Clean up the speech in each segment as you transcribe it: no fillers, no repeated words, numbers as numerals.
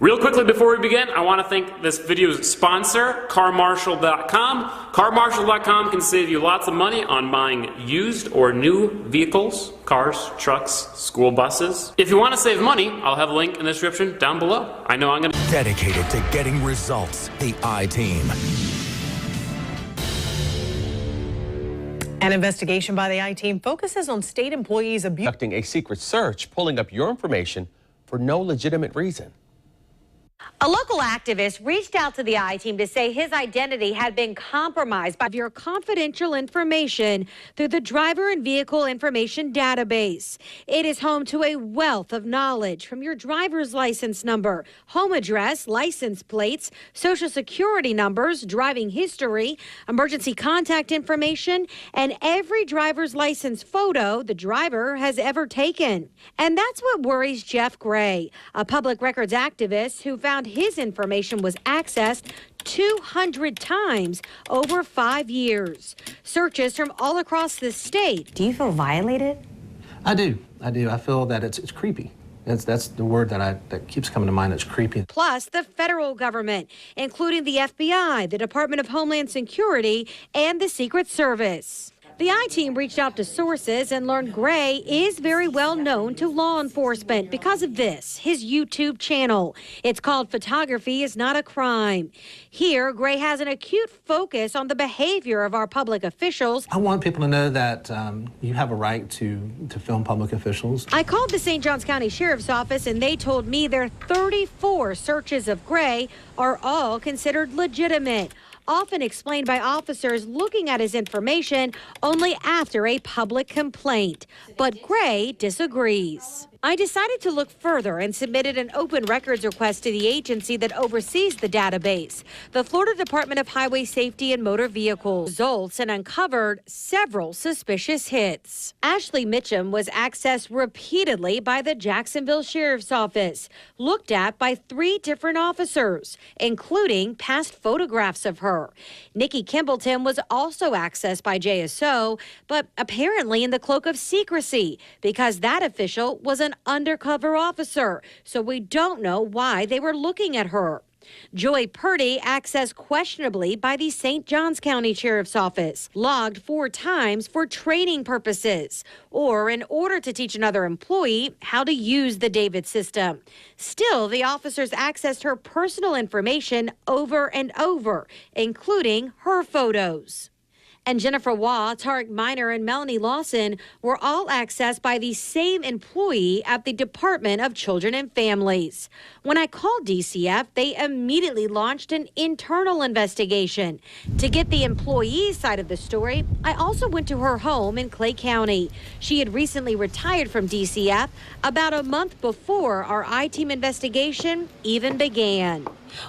Real quickly before we begin, I want to thank this video's sponsor, CarMarshal.com. CarMarshal.com can save you lots of money on buying used or new vehicles, cars, trucks, school buses. If you want to save money, I'll have a link in the description down below. I know I'm going to... Dedicated to getting results, the I-Team. An investigation by the I-Team focuses on state employees conducting a secret search, pulling up your information for no legitimate reason. A local activist reached out to the I-Team to say his identity had been compromised by your confidential information through the driver and vehicle information database. It is home to a wealth of knowledge from your driver's license number, home address, license plates, social security numbers, driving history, emergency contact information, and every driver's license photo the driver has ever taken. And that's what worries Jeff Gray, a public records activist who found his information was accessed 200 times over 5 years. Searches from all across the state. Do you feel violated? I do. I feel that it's creepy. That's the word that keeps coming to mind. It's creepy. Plus the federal government, including the FBI, the Department of Homeland Security, and the Secret Service. The I-Team reached out to sources and learned Gray is very well known to law enforcement because of this, his YouTube channel. It's called Photography is Not a Crime. Here, Gray has an acute focus on the behavior of our public officials. I want people to know that you have a right to film public officials. I called the St. Johns County Sheriff's Office and they told me their 34 searches of Gray are all considered legitimate, often explained by officers looking at his information only after a public complaint. But Gray disagrees. I decided to look further and submitted an open records request to the agency that oversees the database, the Florida Department of Highway Safety and Motor Vehicles. Results and uncovered several suspicious hits. Ashley Mitchum was accessed repeatedly by the Jacksonville Sheriff's Office, looked at by 3 different officers, including past photographs of her. Nikki Kimbleton was also accessed by JSO, but apparently in the cloak of secrecy because that official was an undercover officer, so we don't know why they were looking at her. Joy Purdy accessed questionably by the St. Johns County Sheriff's Office, logged 4 times for training purposes or in order to teach another employee how to use the David system. Still, the officers accessed her personal information over and over, including her photos. And Jennifer Waugh, Tarek Minor, and Melanie Lawson were all accessed by the same employee at the Department of Children and Families. When I called DCF, they immediately launched an internal investigation. To get the employee's side of the story, I also went to her home in Clay County. She had recently retired from DCF about a month before our I-Team investigation even began.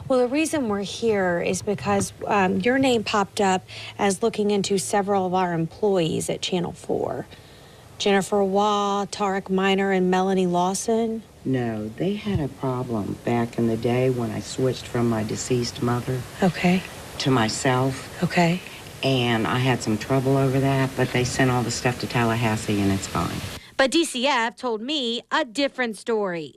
Well, the reason we're here is because your name popped up as looking into several of our employees at Channel 4. Jennifer Waugh, Tarek Minor, and Melanie Lawson. No, they had a problem back in the day when I switched from my deceased mother to myself. Okay. And I had some trouble over that, but they sent all the stuff to Tallahassee and it's fine. But DCF told me a different story.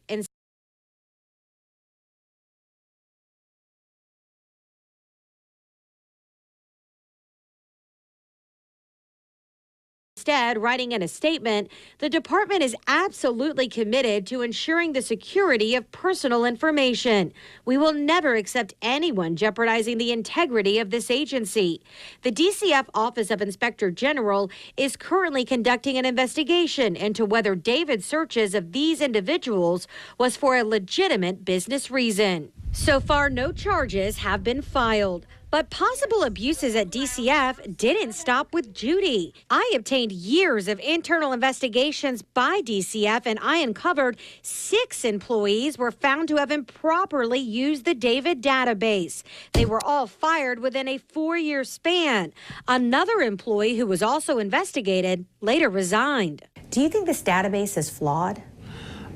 Instead, writing in a statement, the department is absolutely committed to ensuring the security of personal information. We will never accept anyone jeopardizing the integrity of this agency. The DCF Office of Inspector General is currently conducting an investigation into whether David's searches of these individuals was for a legitimate business reason. So far, no charges have been filed. But possible abuses at DCF didn't stop with Judy. I obtained years of internal investigations by DCF, and I uncovered 6 employees were found to have improperly used the David database. They were all fired within a 4-year span. Another employee who was also investigated later resigned. Do you think this database is flawed?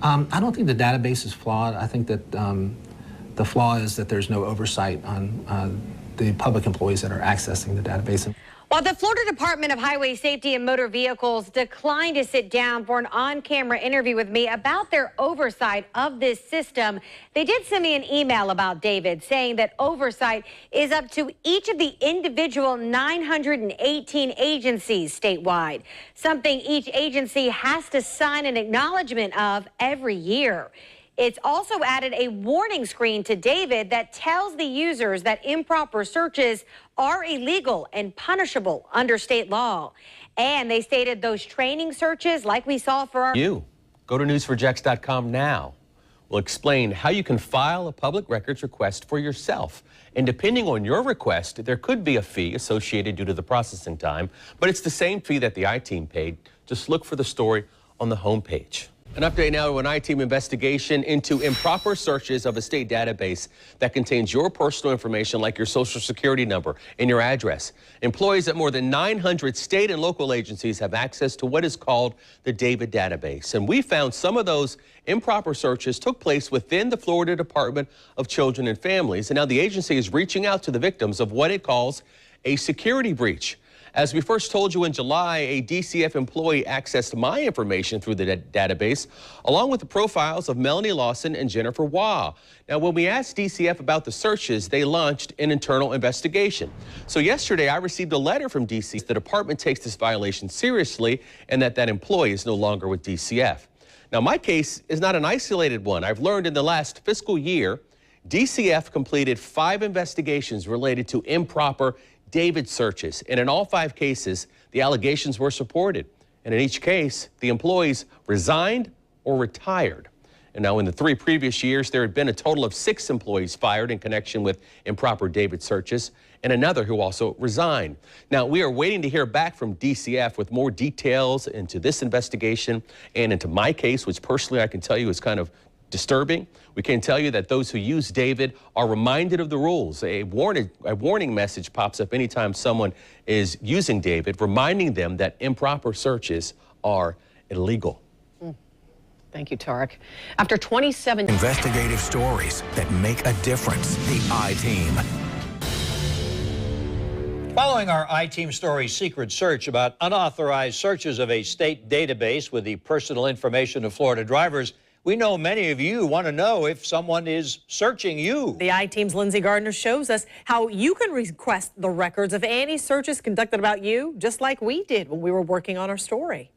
I don't think the database is flawed. I think that the flaw is that there's no oversight on the public employees that are accessing the database. While the Florida Department of Highway Safety and Motor Vehicles declined to sit down for an on-camera interview with me about their oversight of this system, they did send me an email about David saying that oversight is up to each of the individual 918 agencies statewide, something each agency has to sign an acknowledgement of every year. It's also added a warning screen to David that tells the users that improper searches are illegal and punishable under state law. And they stated those training searches, like we saw for our... Go to news4jax.com now. We'll explain how you can file a public records request for yourself. And depending on your request, there could be a fee associated due to the processing time, but it's the same fee that the I-Team paid. Just look for the story on the homepage. An update now to an I-Team investigation into improper searches of a state database that contains your personal information like your social security number and your address. Employees at more than 900 state and local agencies have access to what is called the David database. And we found some of those improper searches took place within the Florida Department of Children and Families. And now the agency is reaching out to the victims of what it calls a security breach. As we first told you in July, a DCF employee accessed my information through the database, along with the profiles of Melanie Lawson and Jennifer Waugh. Now, when we asked DCF about the searches, they launched an internal investigation. So yesterday, I received a letter from DCF. The department takes this violation seriously and that employee is no longer with DCF. Now, my case is not an isolated one. I've learned in the last fiscal year, DCF completed 5 investigations related to improper David searches, and in all 5 cases, the allegations were supported. And in each case, the employees resigned or retired. And now in the 3 previous years, there had been a total of 6 employees fired in connection with improper David searches, and another who also resigned. Now, we are waiting to hear back from DCF with more details into this investigation and into my case, which personally I can tell you is kind of disturbing. We can tell you that those who use David are reminded of the rules. A warning message pops up anytime someone is using David, reminding them that improper searches are illegal. Thank you, Tarek. After 27 investigative stories that make a difference, the I-Team. Following our I-Team story, Secret Search, about unauthorized searches of a state database with the personal information of Florida drivers, we know many of you want to know if someone is searching you. The I-Team's Lindsay Gardner shows us how you can request the records of any searches conducted about you, just like we did when we were working on our story.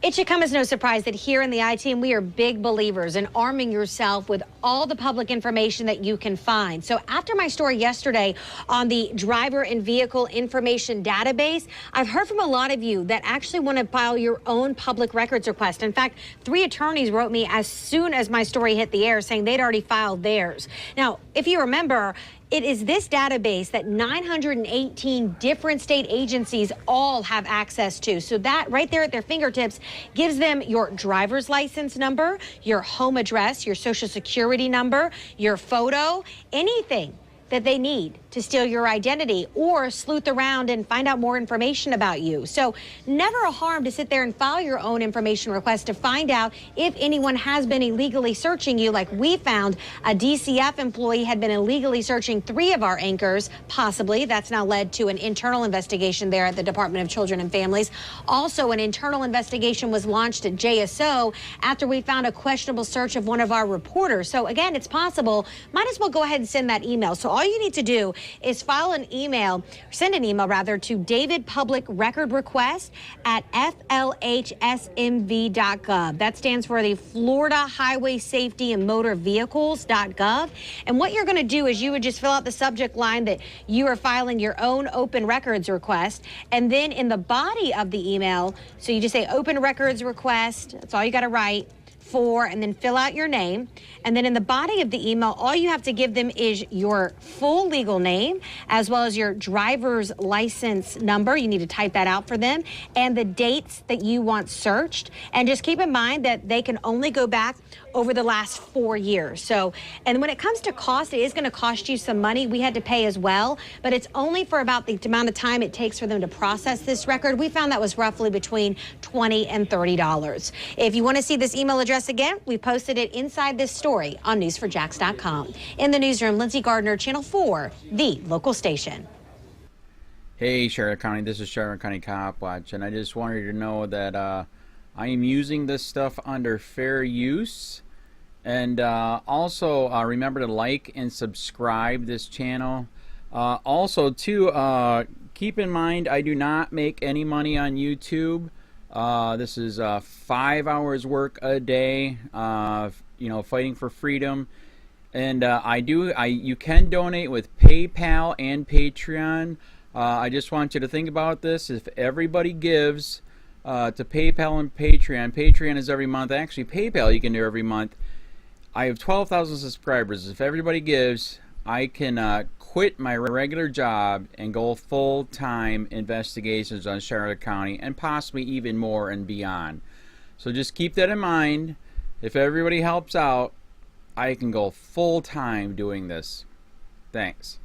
It should come as no surprise that here in the I-Team, we are big believers in arming yourself with all the public information that you can find. So after my story yesterday on the driver and vehicle information database, I've heard from a lot of you that actually want to file your own public records request. In fact, 3 attorneys wrote me as soon as my story hit the air saying they'd already filed theirs. Now, if you remember, it is this database that 918 different state agencies all have access to. So that right there at their fingertips gives them your driver's license number, your home address, your social security number, your photo, anything that they need to steal your identity or sleuth around and find out more information about you. So never a harm to sit there and file your own information request to find out if anyone has been illegally searching you. Like we found a DCF employee had been illegally searching 3 of our anchors, possibly. That's now led to an internal investigation there at the Department of Children and Families. Also, an internal investigation was launched at JSO after we found a questionable search of one of our reporters. So again, it's possible. Might as well go ahead and send that email. So all you need to do is file an email, send an email rather, to David Public Record Request at FLHSMV.gov. That stands for the Florida Highway Safety and Motor Vehicles.gov. And what you're going to do is you would just fill out the subject line that you are filing your own open records request. And then in the body of the email, so you just say open records request. That's all you got to write. And then fill out your name. And then in the body of the email, all you have to give them is your full legal name, as well as your driver's license number. You need to type that out for them, and the dates that you want searched. And just keep in mind that they can only go back over the last 4 years. So, and when it comes to cost, it is going to cost you some money. We had to pay as well, but it's only for about the amount of time it takes for them to process this record. We found that was roughly between $20 and $30. If you want to see this email address again, we posted it inside this story on news4jax.com. In the newsroom, Lindsay Gardner, Channel 4, the local station. Hey Charlotte County, this is Charlotte County Copwatch, and I just wanted you to know that I am using this stuff under fair use. And also remember to like and subscribe this channel. Also too, keep in mind I do not make any money on YouTube. This is 5 hours work a day, you know, fighting for freedom. And you can donate with PayPal and Patreon. I just want you to think about this. If everybody gives to PayPal and Patreon, Patreon is every month. Actually, PayPal you can do every month. I have 12,000 subscribers. If everybody gives, I can quit my regular job and go full-time investigations on Charlotte County and possibly even more and beyond. So just keep that in mind. If everybody helps out, I can go full-time doing this. Thanks.